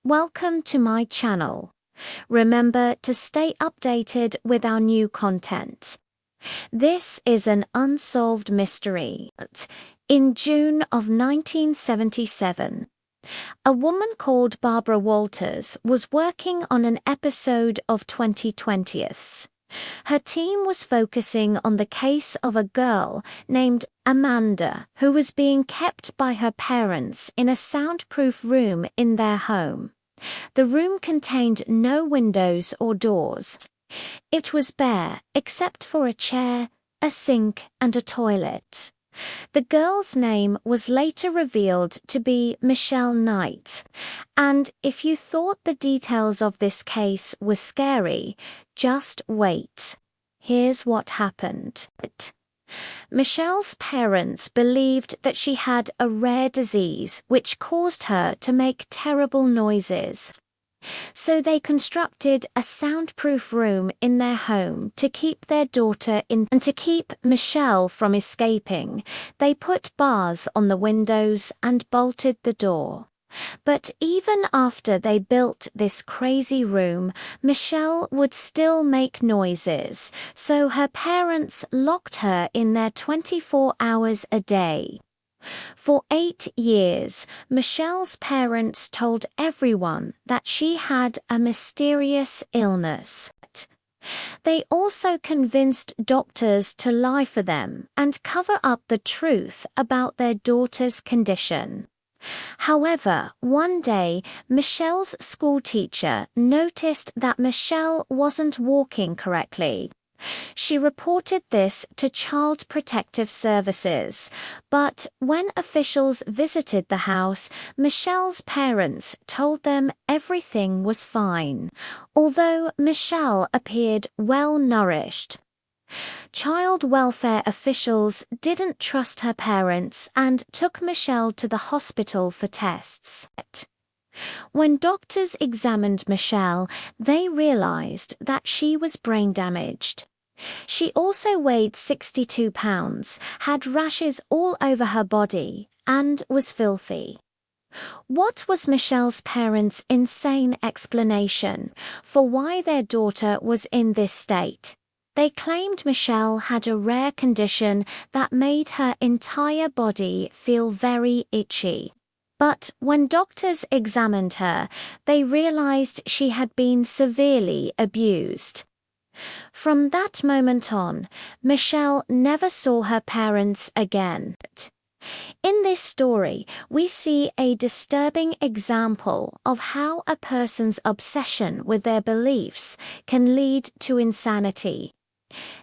Welcome to my channel. Remember to stay updated with our new content. This is an unsolved mystery. In June of 1977, a woman called Barbara Walters was working on an episode of 2020ths. Her team was focusing on the case of a girl named Amanda who was being kept by her parents in a soundproof room in their home. The room contained no windows or doors. It was bare except for a chair, a sink, and a toilet. The girl's name was later revealed to be Michelle Knight, and if you thought the details of this case were scary, just wait. Here's what happened. Michelle's parents believed that she had a rare disease which caused her to make terrible noises. So they constructed a soundproof room in their home to keep their daughter in, and to keep Michelle from escaping. They put bars on the windows and bolted the door. But even after they built this crazy room, Michelle would still make noises, so her parents locked her in there 24 hours a day. For 8 years, Michelle's parents told everyone that she had a mysterious illness. They also convinced doctors to lie for them and cover up the truth about their daughter's condition. However, one day, Michelle's schoolteacher noticed that Michelle wasn't walking correctly. She reported this to Child Protective Services, but when officials visited the house, Michelle's parents told them everything was fine, although Michelle appeared well-nourished. Child welfare officials didn't trust her parents and took Michelle to the hospital for tests. When doctors examined Michelle, they realized that she was brain damaged. She also weighed 62 pounds, had rashes all over her body, and was filthy. What was Michelle's parents' insane explanation for why their daughter was in this state? They claimed Michelle had a rare condition that made her entire body feel very itchy. But when doctors examined her, they realized she had been severely abused. From that moment on, Michelle never saw her parents again. In this story, we see a disturbing example of how a person's obsession with their beliefs can lead to insanity.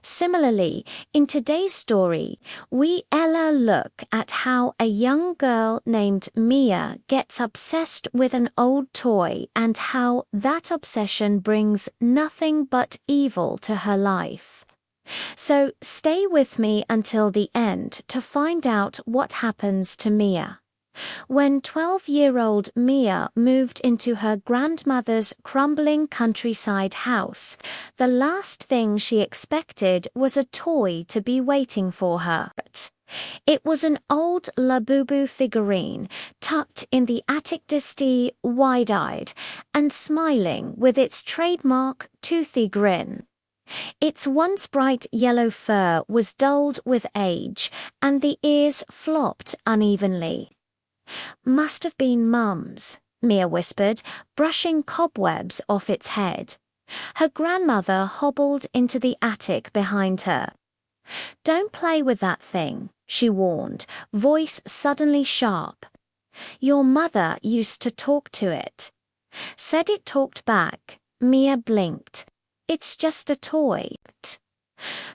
Similarly, in today's story, we look at how a young girl named Mia gets obsessed with an old toy and how that obsession brings nothing but evil to her life. So stay with me until the end to find out what happens to Mia. When 12-year-old Mia moved into her grandmother's crumbling countryside house, the last thing she expected was a toy to be waiting for her. It was an old Labubu figurine tucked in the attic, dusty, wide-eyed, and smiling with its trademark toothy grin. Its once bright yellow fur was dulled with age, and the ears flopped unevenly. "Must have been Mum's," Mia whispered, brushing cobwebs off its head. Her grandmother hobbled into the attic behind her. "Don't play with that thing," she warned, voice suddenly sharp. "Your mother used to talk to it." Said it talked back. Mia blinked. "It's just a toy."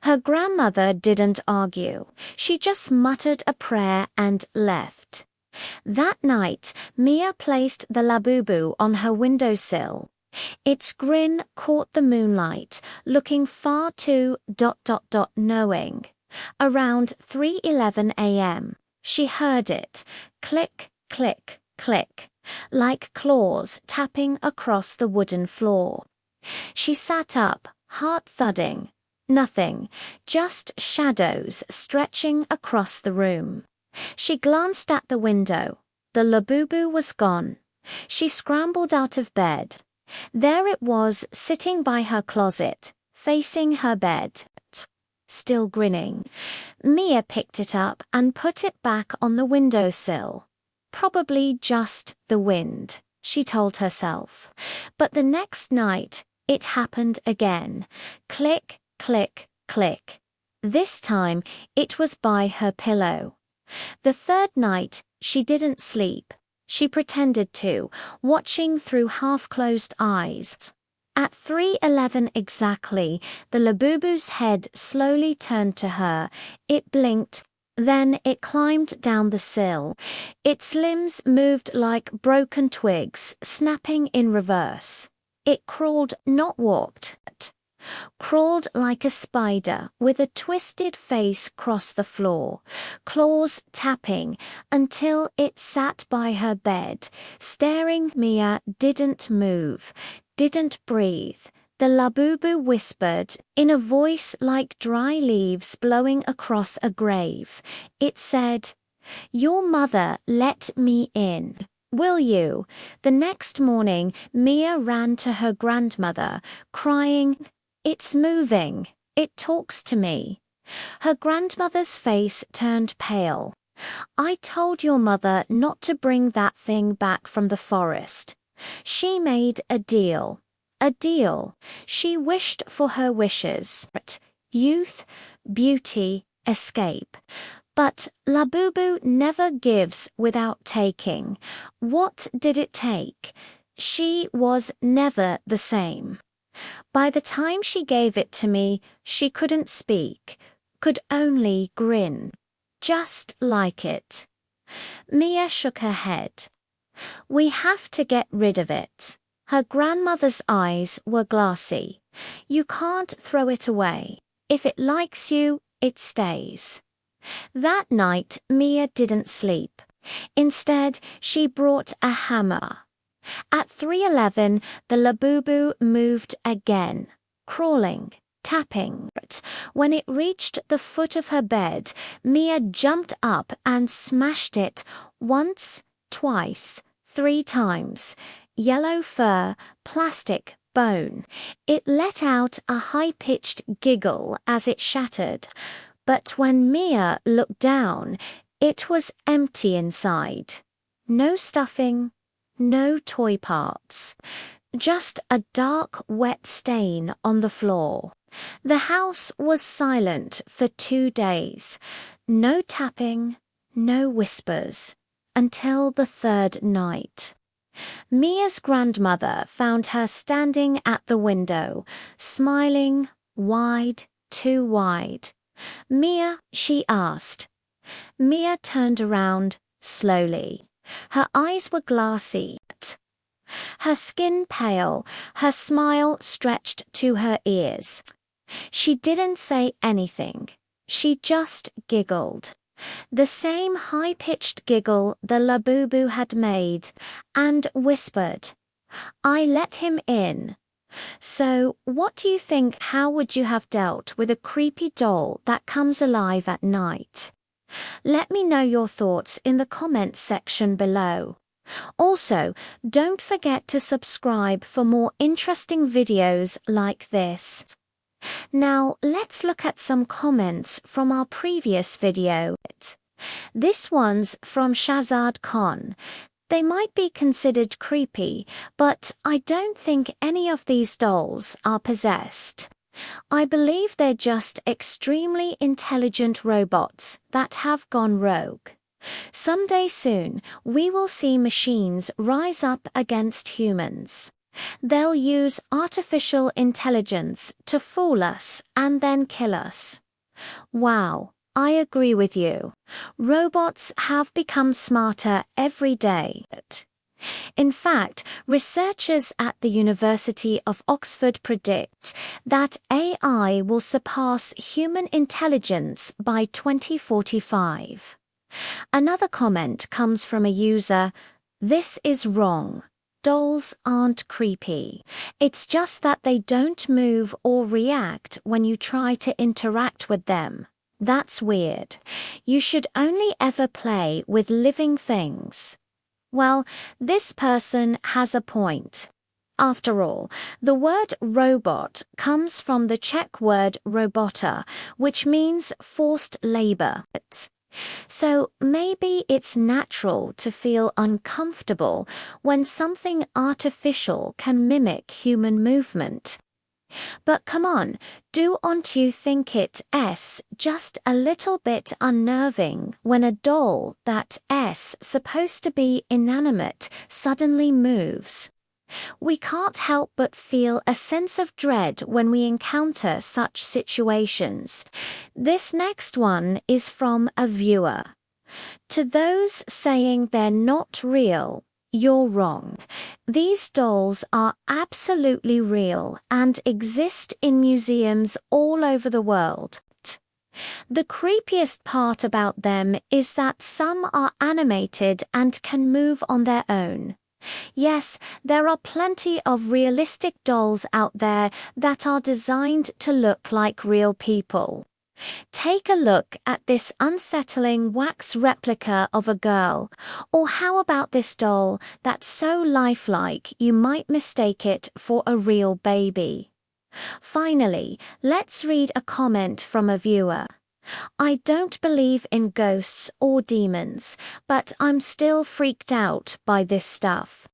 Her grandmother didn't argue. She just muttered a prayer and left. That night, Mia placed the Labubu on her windowsill. Its grin caught the moonlight, looking far too ... knowing. Around 3:11 a.m., she heard it, click, click, click, like claws tapping across the wooden floor. She sat up, heart thudding. Nothing, just shadows stretching across the room. She glanced at the window. The Labubu was gone. She scrambled out of bed. There it was, sitting by her closet, facing her bed, still grinning. Mia picked it up and put it back on the windowsill. Probably just the wind, she told herself. But the next night, it happened again. Click, click, click. This time, it was by her pillow. The third night, she didn't sleep. She pretended to, watching through half-closed eyes. At 3:11 exactly, the Labubu's head slowly turned to her. It blinked, then it climbed down the sill. Its limbs moved like broken twigs, snapping in reverse. It crawled, not walked. Crawled like a spider with a twisted face across the floor, claws tapping, until it sat by her bed, staring. Mia didn't move, didn't breathe. The Labubu whispered, in a voice like dry leaves blowing across a grave. It said, "Your mother let me in. Will you?" The next morning, Mia ran to her grandmother, crying, "It's moving. It talks to me." Her grandmother's face turned pale. "I told your mother not to bring that thing back from the forest. She made a deal. A deal. She wished for her wishes. Youth, beauty, escape. But Labubu never gives without taking. What did it take? She was never the same. By the time she gave it to me, she couldn't speak, could only grin. Just like it." Mia shook her head. "We have to get rid of it." Her grandmother's eyes were glassy. "You can't throw it away. If it likes you, it stays." That night, Mia didn't sleep. Instead, she brought a hammer. At 3:11, the Labubu moved again, crawling, tapping. When it reached the foot of her bed, Mia jumped up and smashed it once, twice, 3 times. Yellow fur, plastic, bone. It let out a high-pitched giggle as it shattered. But when Mia looked down, it was empty inside. No stuffing, no toy parts. Just a dark, wet stain on the floor. The house was silent for 2 days. No tapping, no whispers, until the 3rd night. Mia's grandmother found her standing at the window, smiling, wide, too wide. "Mia," she asked. Mia turned around, slowly. Her eyes were glassy, her skin pale, her smile stretched to her ears. She didn't say anything. She just giggled. The same high-pitched giggle the Labubu had made, and whispered, "I let him in." So, what do you think? How would you have dealt with a creepy doll that comes alive at night? Let me know your thoughts in the comments section below. Also, don't forget to subscribe for more interesting videos like this. Now, let's look at some comments from our previous video. This one's from Shahzad Khan. They might be considered creepy, but I don't think any of these dolls are possessed. I believe they're just extremely intelligent robots that have gone rogue. Someday soon, we will see machines rise up against humans. They'll use artificial intelligence to fool us and then kill us. Wow, I agree with you. Robots have become smarter every day. In fact, researchers at the University of Oxford predict that AI will surpass human intelligence by 2045. Another comment comes from a user, "This is wrong. Dolls aren't creepy. It's just that they don't move or react when you try to interact with them. That's weird. You should only ever play with living things." Well, this person has a point. After all, the word robot comes from the Czech word robota, which means forced labor. So maybe it's natural to feel uncomfortable when something artificial can mimic human movement. But come on, don't you think it's just a little bit unnerving when a doll that's supposed to be inanimate suddenly moves? We can't help but feel a sense of dread when we encounter such situations. This next one is from a viewer. To those saying they're not real, you're wrong. These dolls are absolutely real and exist in museums all over the world. The creepiest part about them is that some are animated and can move on their own. Yes, there are plenty of realistic dolls out there that are designed to look like real people. Take a look at this unsettling wax replica of a girl, or how about this doll that's so lifelike you might mistake it for a real baby. Finally, let's read a comment from a viewer. I don't believe in ghosts or demons, but I'm still freaked out by this stuff.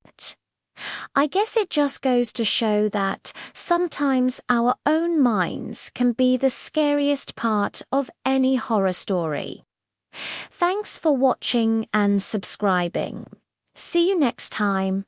I guess it just goes to show that sometimes our own minds can be the scariest part of any horror story. Thanks for watching and subscribing. See you next time.